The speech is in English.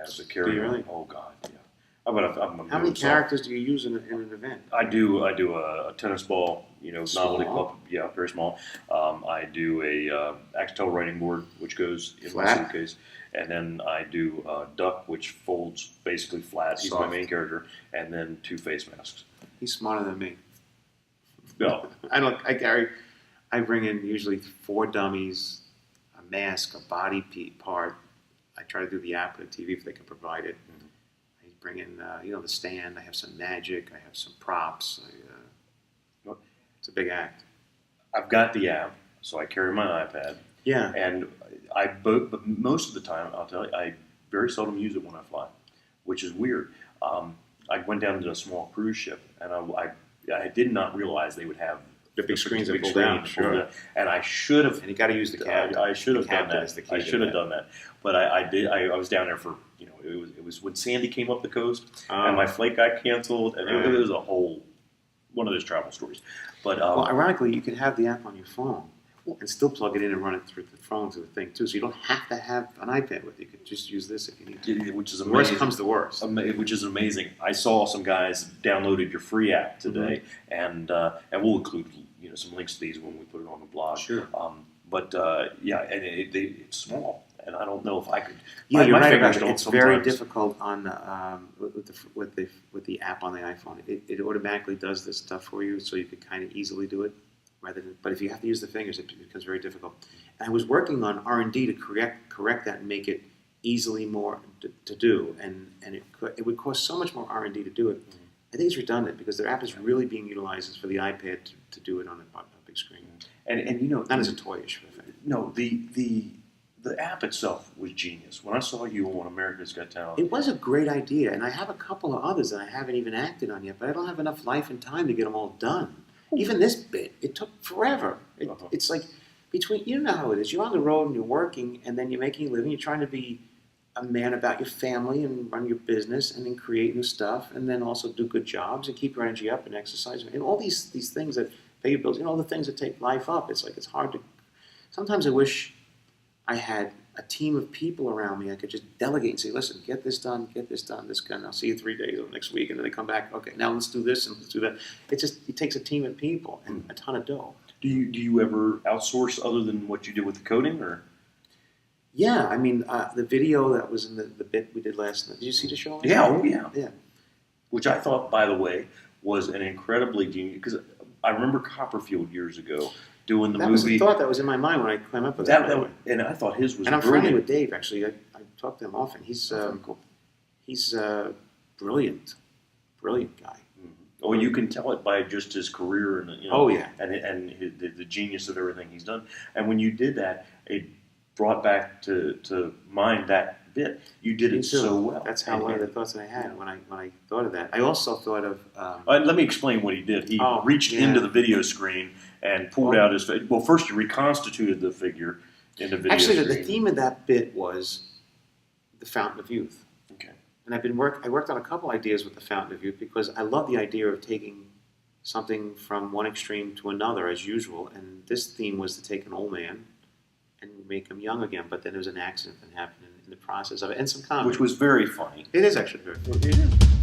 as a carry-on. Do you really? Oh God, yeah. I'm How many characters do you use in an event? I do a tennis ball, novelty Small? club. Yeah, very small. I do a Axtel writing board, which goes in my Flat? suitcase, and then I do a duck, which folds basically flat. He's my Soft. main character, and then 2 face masks. He's smarter than me. No, I bring in usually 4 dummies, a mask, a body part. I try to do the app with the TV if they can provide it. Mhm. I bring in, the stand. I have some magic. I have some props. It's a big act. I've got the app, so I carry my iPad, Yeah. and but most of the time, I'll tell you, I very seldom use it when I fly, which is weird. I went down to a small cruise ship, and I did not realize they would have The big screens that big pull screen down. pulled Sure. down. And I should have. And you got to use the cab. I should have done is the that. key I to should have that. done that. But I did. I was down there for it was when Sandy came up the coast, Oh. and my flight got canceled, and Right. it was a whole one of those travel stories. But Well, ironically, you can have the app on your phone and still plug it in and run it through the phone to the thing too. So you don't have to have an iPad with you. You can just use this if you need to. which is The worst amazing. comes to worst. Which is amazing. I saw some guys downloaded your free app today, Mm-hmm. and we'll include some links to these when we put it on the blog. Sure. Yeah, and it's small, and I don't know if I could. Yeah, my you're right fingers about it. don't It's very sometimes. difficult on with the app on the iPhone. It automatically does this stuff for you, so you could kind of easily do it. But if you have to use the fingers, it becomes very difficult. And I was working on R&D to correct that and make it easily more to do, and it would cost so much more R&D to do it. Mm-hmm. I think it's redundant because their app is really being utilized for the iPad to do it on a big screen, And not as a toyish effect. no, the app itself was genius. When I saw you on America's Got Talent, It was a great idea, and I have a couple of others that I haven't even acted on yet, but I don't have enough life and time to get them all done. Even this bit, it took forever. It's like you know how it is. You're on the road and you're working, and then you're making a living. You're trying to be a man about your family and run your business, and then create new stuff, and then also do good jobs and keep your energy up and exercise, and all these things that pay your bills. All the things that take life up. It's like it's hard to. Sometimes I wish I had a team of people around me. I could just delegate and say, "Listen, get this done, this done. I'll see you 3 days or next week," and then they come back. Okay, now let's do this and let's do that. It takes a team of people and a ton of dough. do you ever outsource other than what you did with the coding, or? Yeah, I mean, the video that was in the bit we did last night. Did you see the show? Yeah, oh yeah. Yeah. Which I thought, by the way, was an incredibly genius. Because I remember Copperfield years ago doing the That was movie. the thought that was in my mind when I came up with that. by the way. And I thought his was And I'm brilliant. friendly with Dave, actually. I talk to him often. He's Cool. he's brilliant guy. Oh, you can tell it by just his career and Oh, yeah. and the genius of everything he's done. And when you did that, it brought back to mind that bit. You did Me it too. so well. That's how one of the thoughts that I had when I thought of that. I also thought of Let me explain what he did. He reached yeah. into the video screen and pulled out his. Well, first he reconstituted the figure in the video actually screen. the theme of that bit was the Fountain of Youth. Okay. And I worked on a couple ideas with the Fountain of Youth because I love the idea of taking something from one extreme to another as usual. And this theme was to take an old man and make him young again. But then there was an accident that happened in the process of it, and some comedy. Which was very funny. It is actually very funny. It is.